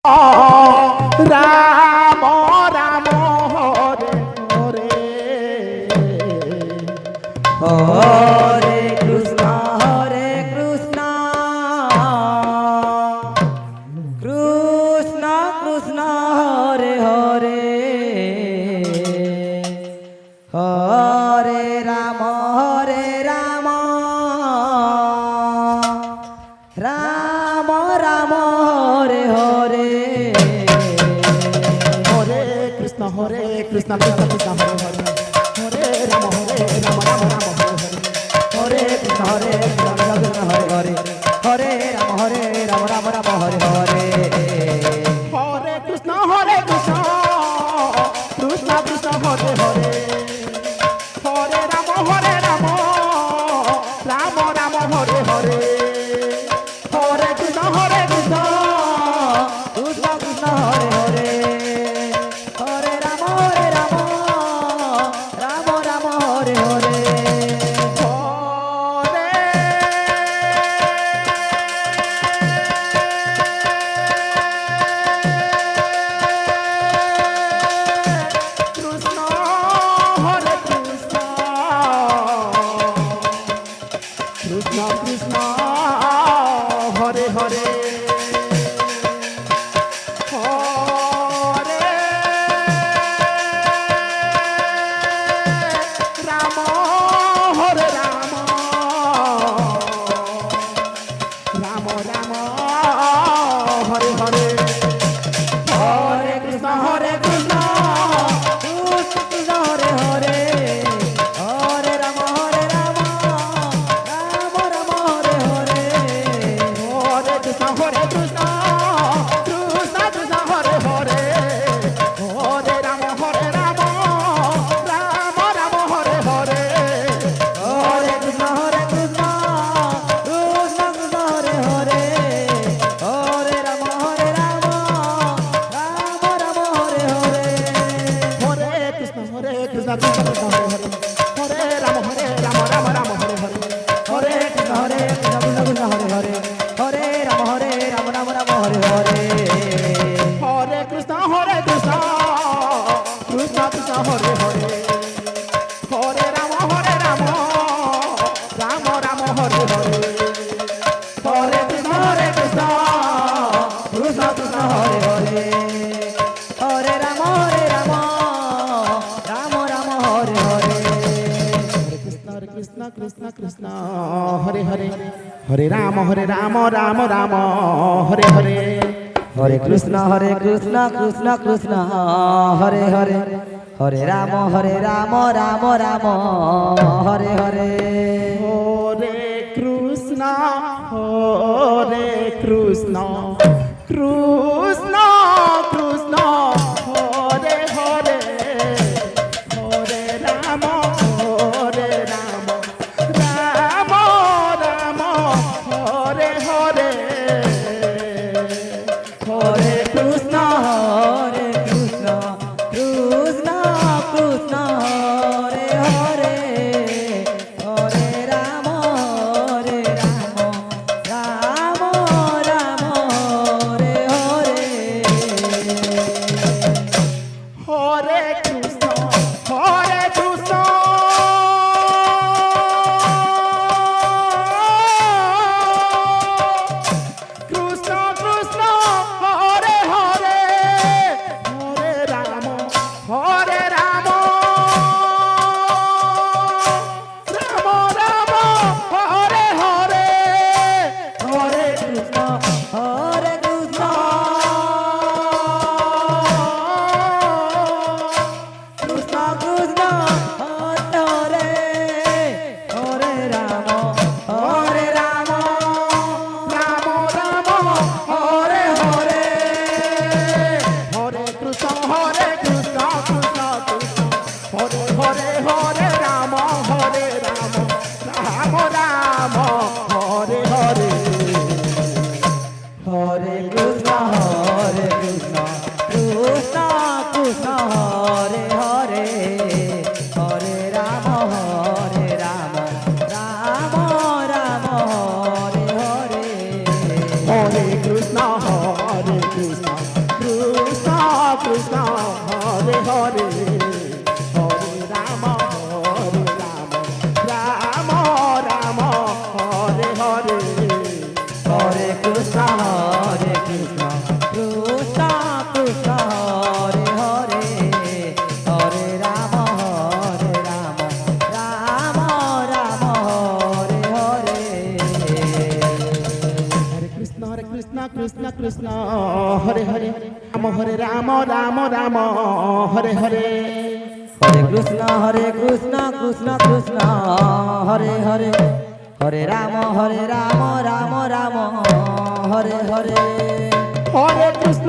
Ram Ram Hare Hare Hare Krishna Krishna Krishna Hare Hare Hare Ram Ram Ram Hare Hare Hare Krishna Krishna Krishna Hare Hare Hare Ram Ram Ram Hare Hare Krishna Krishna Hare Hare Hare Ram Ram Hare Hare Hare Krishna Krishna Krishna Hare Hare Hare Ram Ram Ram Hare Hare Hare Krishna Krishna Krishna Krishna Hare Hare Hare Ram Ram Hare Hare Krishna Krishna Hare Hare Hare Ram Hare Ram Ram Ram Hare Hare Hare Krishna Krishna Krishna Hare Hare Hare Ram Ram Hare Hare Hare Krishna Krishna Krishna Krishna Hare Hare Hare Ram Ram Ram Hare Hare Hare Krishna Krishna Krishna Hare Hare Hare Ram Ram Hare Hare Hare Krishna Krishna Krishna Hare Hare Hare Ram Ram Hare Hare Hare Krishna Krishna Hare Hare Hare Ram Ram Hare Hare Hare Krishna Krishna Krishna Krishna Hare Hare Hare Ram Ram Ram Hare Hare Hare Krishna Krishna Krishna Krishna Hare Hare Hare Ram Ram Hare Hare Krishna Krishna Krishna Hare Hare Hare Ram Ram Ram Hare Hare Hare Krishna Krishna Krishna Hare Hare Hare Ram Ram Hare Hare Hare Krishna Krishna Krishna Krishna Hare Hare Hare Ram Ram Ram Ram Hare Hare Hare Krishna Krishna Krishna Krishna Hare Hare Hare Ram Ram Ram Hare Hare Hare Krishna Krishna Krishna Krishna Hare Hare Krishna Krishna Hare Hare Hare Ram Ram Ram Hare Hare Hare Krishna Krishna Krishna Krishna Hare Hare Hare Ram Ram Ram Hare Hare Hare Krishna Krishna Krishna Hare Hare Ram Ram Ram Hare Hare Hare Krishna Krishna Krishna Hare Hare Hare Ram Ram Ram Hare Hare Hare Krishna